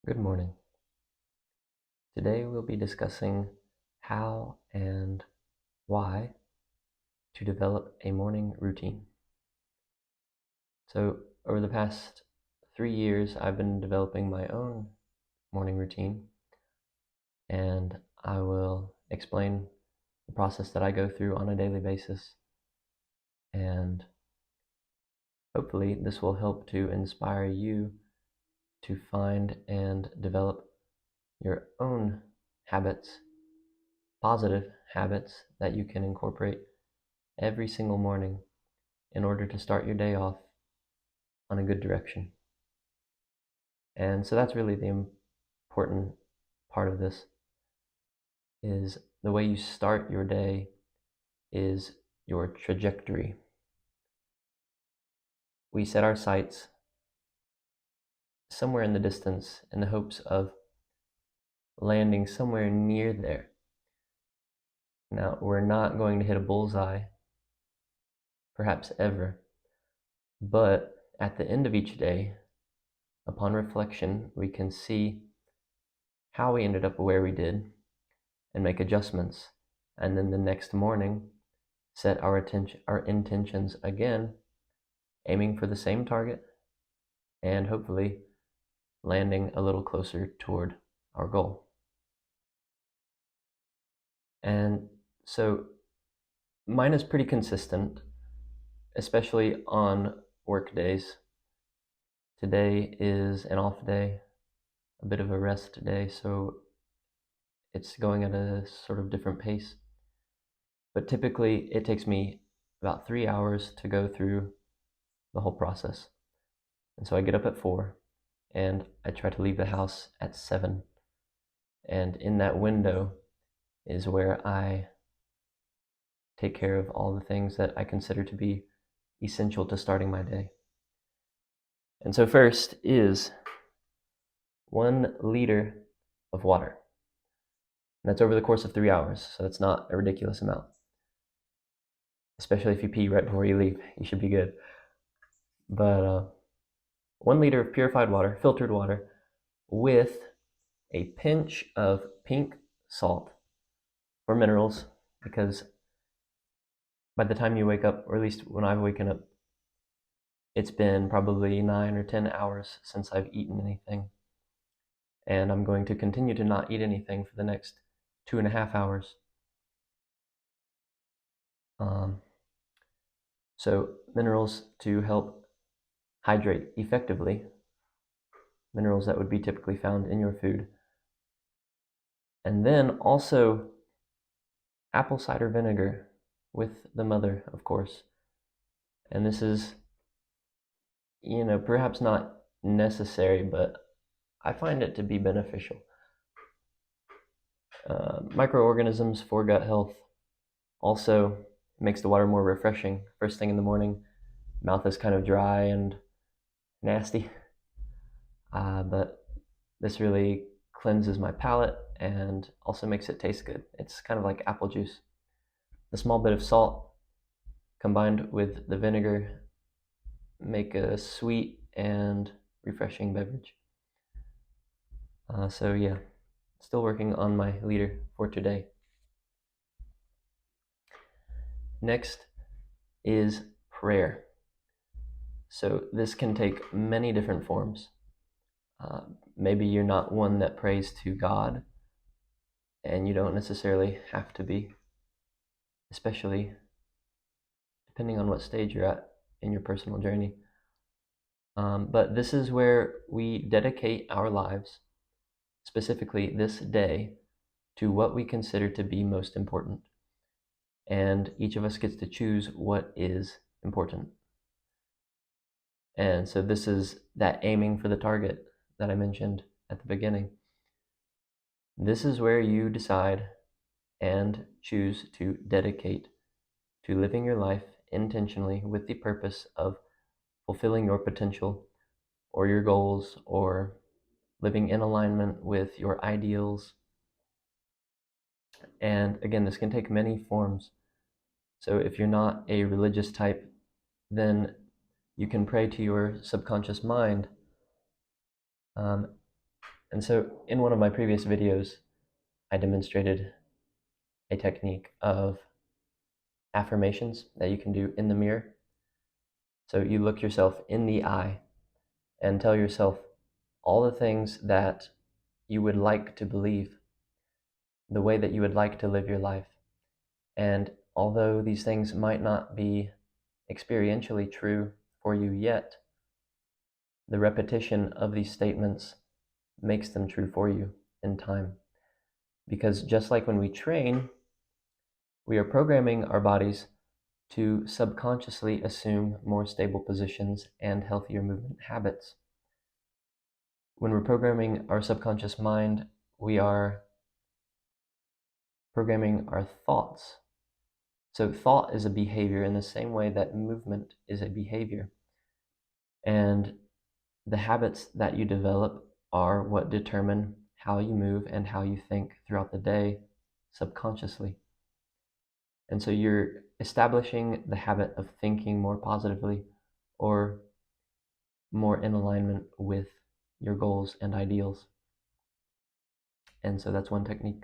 Good morning. Today we'll be discussing how and why to develop a morning routine. So, over the past 3 years, I've been developing my own morning routine, and I will explain the process that I go through on a daily basis. And hopefully, this will help to inspire you to find and develop your own habits, positive habits that you can incorporate every single morning in order to start your day off on a good direction. And so that's really the important part of this is the way you start your day is your trajectory. We set our sights somewhere in the distance in the hopes of landing somewhere near there. Now, we're not going to hit a bullseye, perhaps ever, but at the end of each day, upon reflection, we can see how we ended up where we did and make adjustments. And then the next morning, set our intentions again, aiming for the same target and hopefully landing a little closer toward our goal. And so mine is pretty consistent, especially on work days. Today is an off day, a bit of a rest day, so it's going at a sort of different pace. But typically it takes me about 3 hours to go through the whole process. And so I get up at 4 and I try to leave the house at 7. And in that window is where I take care of all the things that I consider to be essential to starting my day. And so first is 1 liter of water. And that's over the course of 3 hours, so that's not a ridiculous amount. Especially if you pee right before you leave, you should be good. But 1 liter of purified water, filtered water, with a pinch of pink salt or minerals, because by the time you wake up, or at least when I've waken up, it's been probably 9 or 10 hours since I've eaten anything. And I'm going to continue to not eat anything for the next 2.5 hours. So minerals to help hydrate effectively, minerals that would be typically found in your food. And then also apple cider vinegar with the mother, of course. And this is, perhaps not necessary, but I find it to be beneficial. Microorganisms for gut health. Also makes the water more refreshing. First thing in the morning, mouth is kind of dry and nasty, but this really cleanses my palate and also makes it taste good. It's kind of like apple juice. The small bit of salt combined with the vinegar make a sweet and refreshing beverage. So yeah, still working on my liter for today. Next is prayer. So this can take many different forms. Maybe you're not one that prays to God, and you don't necessarily have to be, especially depending on what stage you're at in your personal journey. But this is where we dedicate our lives, specifically this day, to what we consider to be most important. And each of us gets to choose what is important. And so this is that aiming for the target that I mentioned at the beginning. This is where you decide and choose to dedicate to living your life intentionally with the purpose of fulfilling your potential or your goals or living in alignment with your ideals. And again, this can take many forms. So if you're not a religious type, then you can pray to your subconscious mind And so in one of my previous videos, I demonstrated a technique of affirmations that you can do in the mirror. So you look yourself in the eye and tell yourself all the things that you would like to believe, the way that you would like to live your life. And although these things might not be experientially true for you yet, the repetition of these statements makes them true for you in time. Because just like when we train, we are programming our bodies to subconsciously assume more stable positions and healthier movement habits. When we're programming our subconscious mind, we are programming our thoughts. So thought is a behavior in the same way that movement is a behavior. And the habits that you develop are what determine how you move and how you think throughout the day subconsciously. And so you're establishing the habit of thinking more positively or more in alignment with your goals and ideals. And so that's one technique.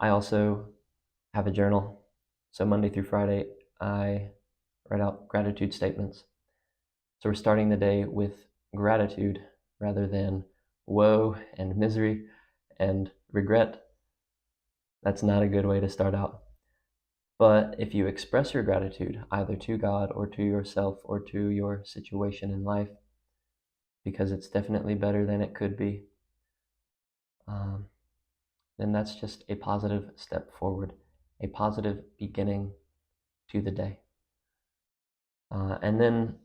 I also have a journal. So Monday through Friday, I write out gratitude statements. So we're starting the day with gratitude rather than woe and misery and regret. That's not a good way to start out. But if you express your gratitude either to God or to yourself or to your situation in life, because it's definitely better than it could be, then that's just a positive step forward, a positive beginning to the day. And then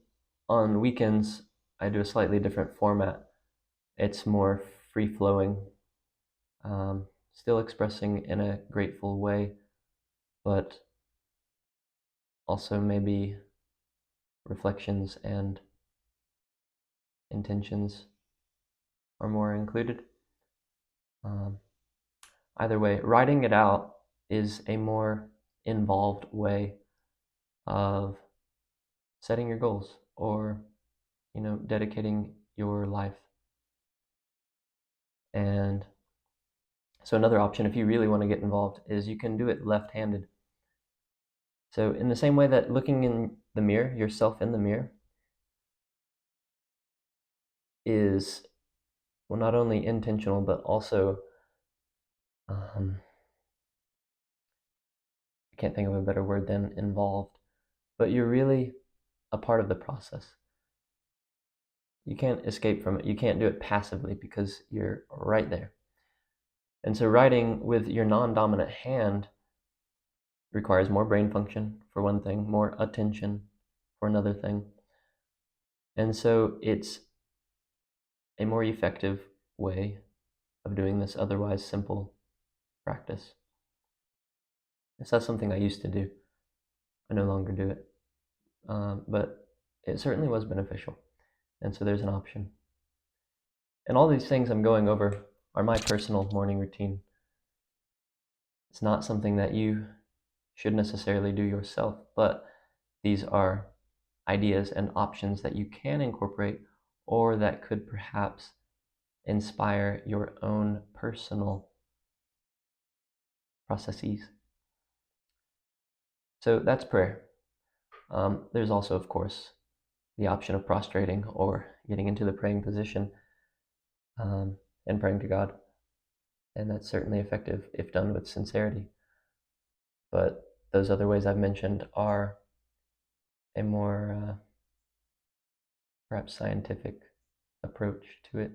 on weekends, I do a slightly different format. It's more free-flowing, still expressing in a grateful way, but also maybe reflections and intentions are more included. Either way, writing it out is a more involved way of setting your goals or, dedicating your life. And so another option, if you really want to get involved, is you can do it left-handed. So in the same way that looking in the mirror, yourself in the mirror, is, well, not only intentional, but also, I can't think of a better word than involved, but you're really a part of the process. You can't escape from it. You can't do it passively because you're right there. And so writing with your non-dominant hand requires more brain function, for one thing, more attention, for another thing. And so it's a more effective way of doing this otherwise simple practice. It's not something I used to do. I no longer do it. But it certainly was beneficial. And so there's an option. And all these things I'm going over are my personal morning routine. It's not something that you should necessarily do yourself, but these are ideas and options that you can incorporate or that could perhaps inspire your own personal processes. So that's prayer. There's also, of course, the option of prostrating or getting into the praying position and praying to God. And that's certainly effective if done with sincerity. But those other ways I've mentioned are a more perhaps scientific approach to it.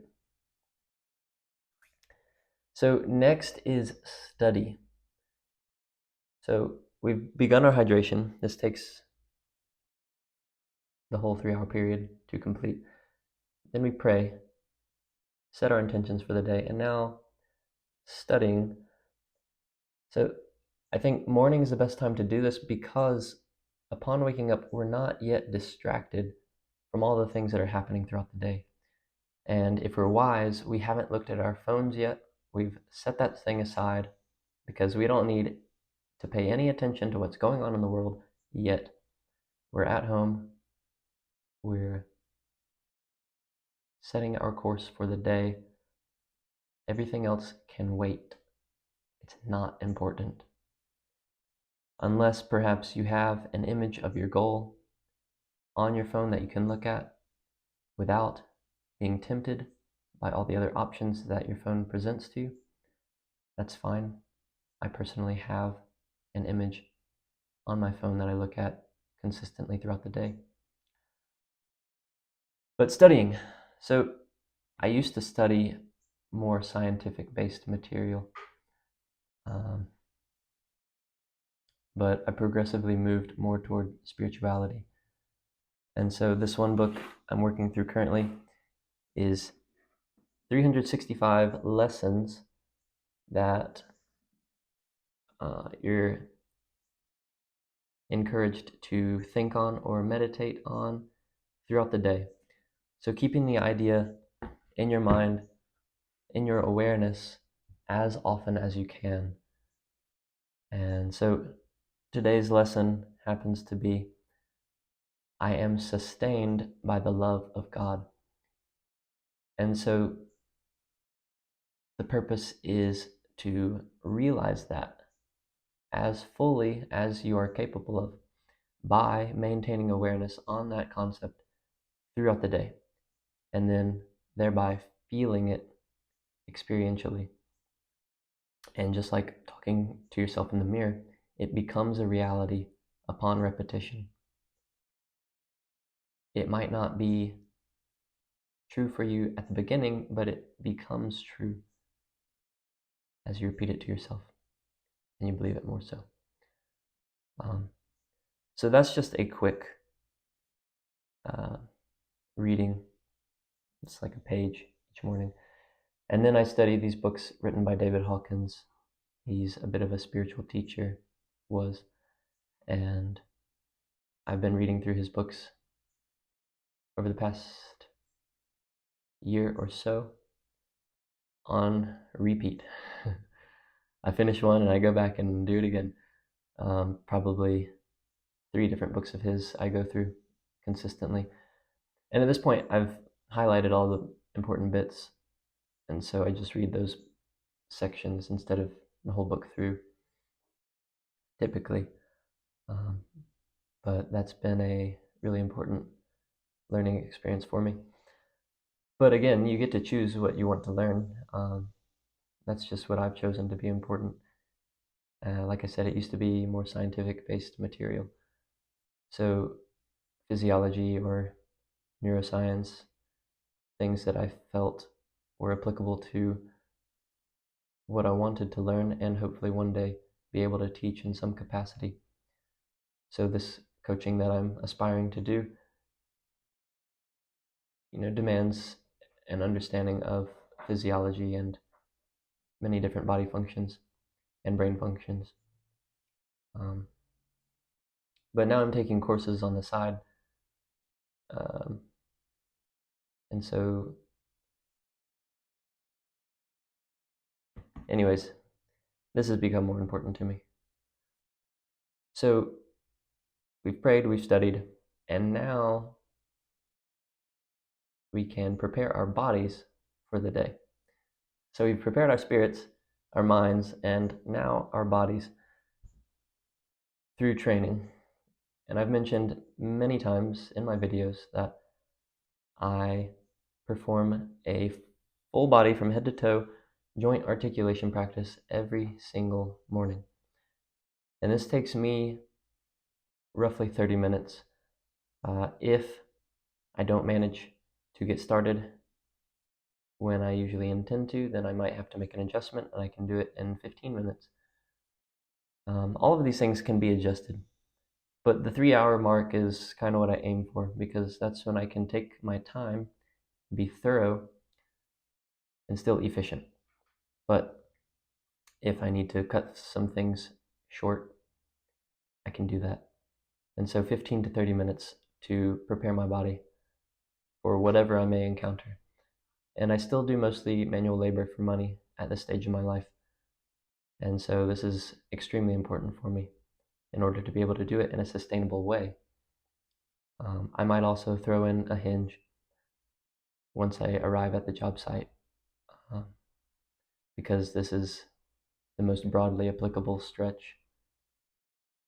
So next is study. So we've begun our hydration. This takes the whole 3-hour period to complete. Then we pray, set our intentions for the day, and now studying. So I think morning is the best time to do this because upon waking up, we're not yet distracted from all the things that are happening throughout the day. And if we're wise, we haven't looked at our phones yet. We've set that thing aside because we don't need to pay any attention to what's going on in the world yet. We're at home. We're setting our course for the day. Everything else can wait. It's not important. Unless perhaps you have an image of your goal on your phone that you can look at without being tempted by all the other options that your phone presents to you, that's fine. I personally have an image on my phone that I look at consistently throughout the day. But studying. So I used to study more scientific-based material, but I progressively moved more toward spirituality. And so this one book I'm working through currently is 365 lessons that you're encouraged to think on or meditate on throughout the day. So keeping the idea in your mind, in your awareness, as often as you can. And so today's lesson happens to be, I am sustained by the love of God. And so the purpose is to realize that as fully as you are capable of by maintaining awareness on that concept throughout the day, and then thereby feeling it experientially. And just like talking to yourself in the mirror, it becomes a reality upon repetition. It might not be true for you at the beginning, but it becomes true as you repeat it to yourself and you believe it more so. So that's just a quick reading. It's like a page each morning. And then I study these books written by David Hawkins. He's a bit of a spiritual teacher, and I've been reading through his books over the past year or so on repeat. I finish one and I go back and do it again. Probably 3 different books of his I go through consistently. And at this point, I've highlighted all the important bits, and so I just read those sections instead of the whole book through, typically. But that's been a really important learning experience for me. But again, you get to choose what you want to learn. That's just what I've chosen to be important. Like I said, it used to be more scientific-based material. So physiology or neuroscience, things that I felt were applicable to what I wanted to learn and hopefully one day be able to teach in some capacity. So this coaching that I'm aspiring to do, demands an understanding of physiology and many different body functions and brain functions. But now I'm taking courses on the side. And so, anyways, this has become more important to me. So we've prayed, we've studied, and now we can prepare our bodies for the day. So we've prepared our spirits, our minds, and now our bodies through training. And I've mentioned many times in my videos that I perform a full body from head to toe joint articulation practice every single morning. And this takes me roughly 30 minutes. If I don't manage to get started when I usually intend to, then I might have to make an adjustment, and I can do it in 15 minutes. All of these things can be adjusted, but the 3-hour mark is kind of what I aim for, because that's when I can take my time, be thorough, and still efficient. But if I need to cut some things short, I can do that. And so 15 to 30 minutes to prepare my body for whatever I may encounter. And I still do mostly manual labor for money at this stage in my life. And so this is extremely important for me in order to be able to do it in a sustainable way. I might also throw in a hinge once I arrive at the job site, um, because this is the most broadly applicable stretch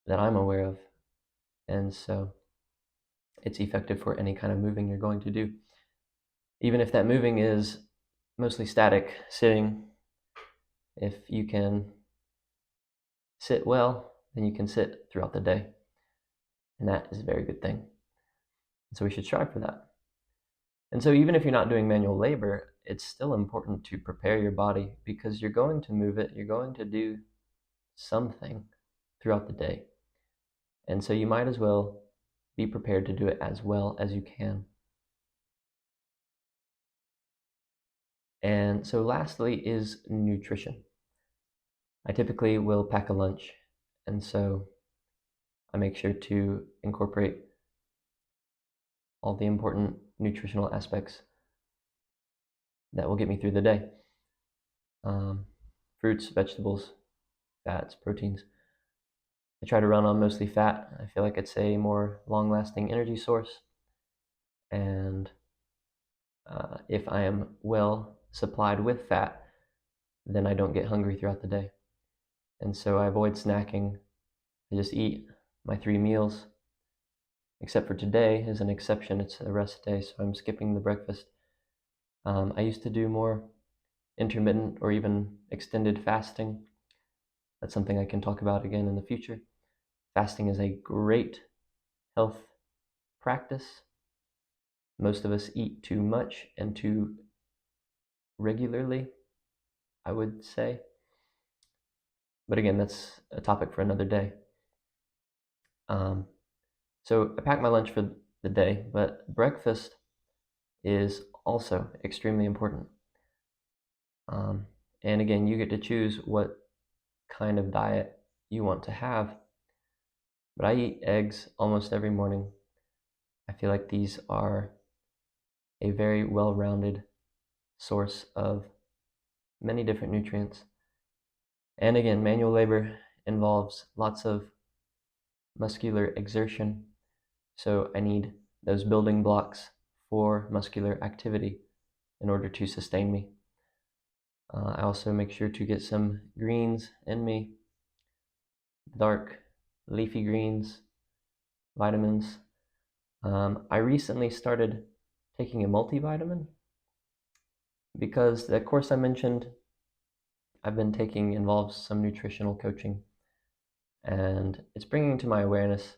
that I'm aware of. And so it's effective for any kind of moving you're going to do. Even if that moving is mostly static, sitting, if you can sit well, then you can sit throughout the day. And that is a very good thing. So we should strive for that. And so even if you're not doing manual labor, it's still important to prepare your body because you're going to move it, you're going to do something throughout the day. And so you might as well be prepared to do it as well as you can. And so lastly is nutrition. I typically will pack a lunch, and so I make sure to incorporate all the important nutritional aspects that will get me through the day. Fruits, vegetables, fats, proteins. I try to run on mostly fat. I feel like it's a more long-lasting energy source. And if I am well supplied with fat, then I don't get hungry throughout the day. And so I avoid snacking. I just eat my 3 meals, except for today is an exception. It's a rest day, so I'm skipping the breakfast. I used to do more intermittent or even extended fasting. That's something I can talk about again in the future. Fasting is a great health practice. Most of us eat too much and too regularly, I would say. But again, that's a topic for another day. So I pack my lunch for the day, but breakfast is also extremely important. And again, you get to choose what kind of diet you want to have. But I eat eggs almost every morning. I feel like these are a very well-rounded source of many different nutrients. And again, manual labor involves lots of muscular exertion. So I need those building blocks for muscular activity in order to sustain me. I also make sure to get some greens in me, dark leafy greens, vitamins. I recently started taking a multivitamin because the course I mentioned I've been taking involves some nutritional coaching, and it's bringing to my awareness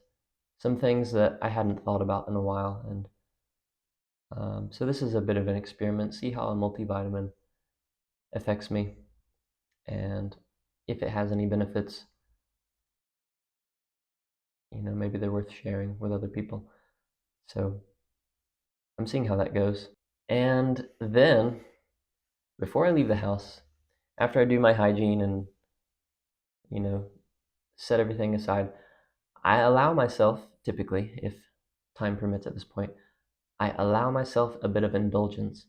some things that I hadn't thought about in a while. And so this is a bit of an experiment, see how a multivitamin affects me and if it has any benefits. Maybe they're worth sharing with other people. So I'm seeing how that goes. And then, before I leave the house, after I do my hygiene and, set everything aside, I allow myself, typically, if time permits at this point, I allow myself a bit of indulgence.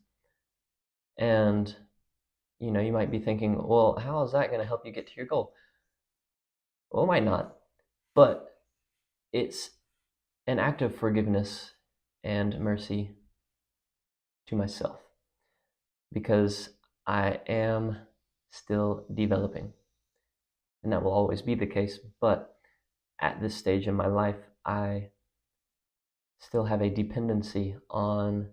And, you might be thinking, well, how is that going to help you get to your goal? Well, it might not, but it's an act of forgiveness and mercy to myself because I am still developing. And that will always be the case, but at this stage in my life, I still have a dependency on,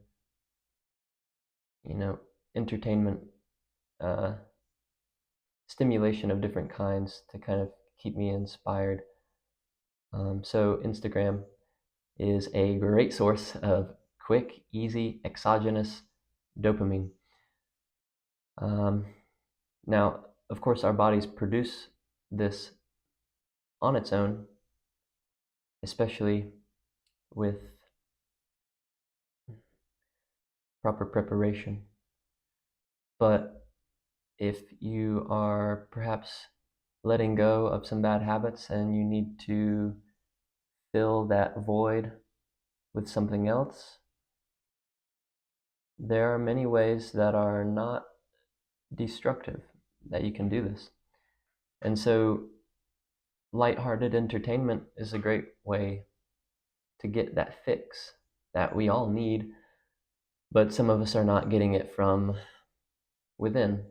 entertainment, stimulation of different kinds to kind of keep me inspired. So Instagram is a great source of quick, easy, exogenous dopamine. Now, of course, our bodies produce this on its own, especially with proper preparation. But if you are perhaps letting go of some bad habits and you need to fill that void with something else, there are many ways that are not destructive that you can do this. And so lighthearted entertainment is a great way to get that fix that we all need But some of us are not getting it from within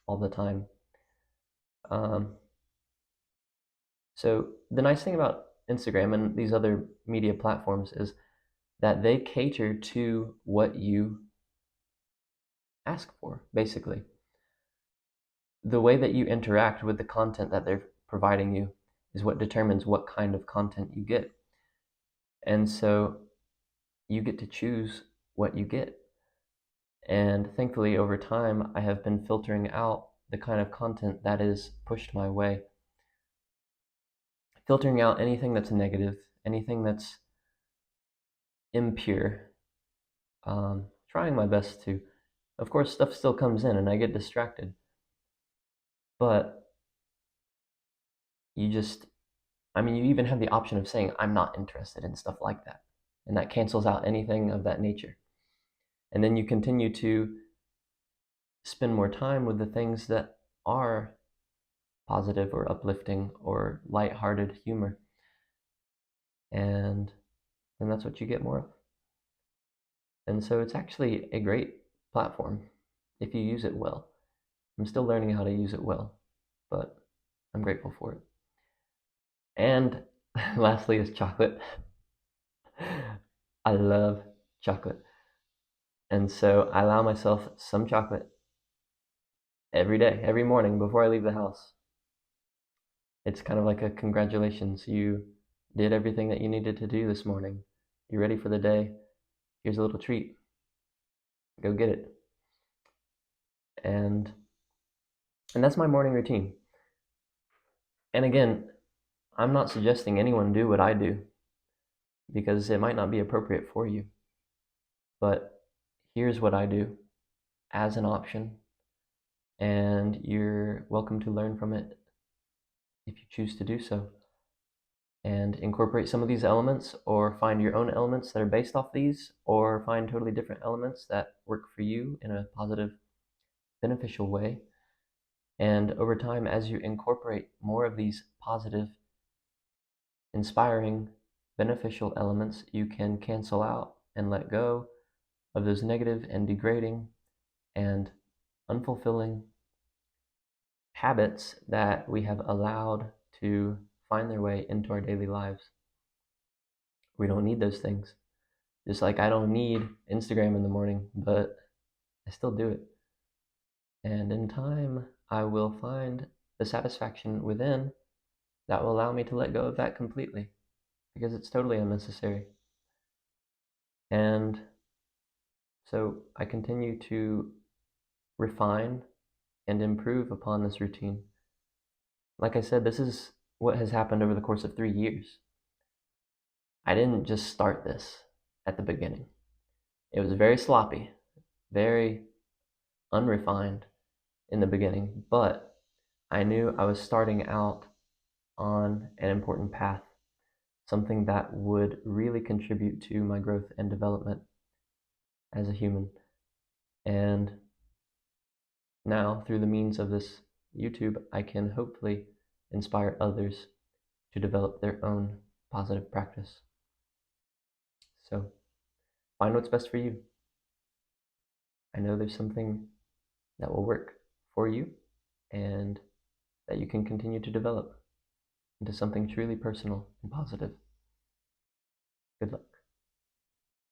all the time. So the nice thing about Instagram and these other media platforms is that they cater to what you ask for, basically. The way that you interact with the content that they're providing you is what determines what kind of content you get. And so you get to choose what you get. And thankfully, over time, I have been filtering out the kind of content that is pushed my way, filtering out anything that's negative, anything that's impure, trying my best to. Of course, stuff still comes in and I get distracted, but you just, you even have the option of saying, I'm not interested in stuff like that. And that cancels out anything of that nature. And then you continue to spend more time with the things that are positive or uplifting or lighthearted humor. And then that's what you get more of. And so it's actually a great platform if you use it well. I'm still learning how to use it well, but I'm grateful for it. And lastly is chocolate. I love chocolate. And so I allow myself some chocolate every day, every morning before I leave the house. It's kind of like a congratulations. You did everything that you needed to do this morning. You're ready for the day. Here's a little treat. Go get it. And that's my morning routine. And again, I'm not suggesting anyone do what I do because it might not be appropriate for you. But here's what I do as an option, and you're welcome to learn from it if you choose to do so. And incorporate some of these elements, or find your own elements that are based off these, or find totally different elements that work for you in a positive, beneficial way. And over time, as you incorporate more of these positive, inspiring, beneficial elements, you can cancel out and let go of those negative and degrading and unfulfilling habits that we have allowed to find their way into our daily lives. We don't need those things. Just like I don't need Instagram in the morning, but I still do it. And in time, I will find the satisfaction within that will allow me to let go of that completely because it's totally unnecessary. And so I continue to refine and improve upon this routine. Like I said, this is what has happened over the course of 3 years. I didn't just start this at the beginning. It was very sloppy, very unrefined in the beginning, but I knew I was starting out on an important path, something that would really contribute to my growth and development as a human. And now, through the means of this YouTube, I can hopefully inspire others to develop their own positive practice. So, find what's best for you. I know there's something that will work for you and that you can continue to develop into something truly personal and positive. Good luck.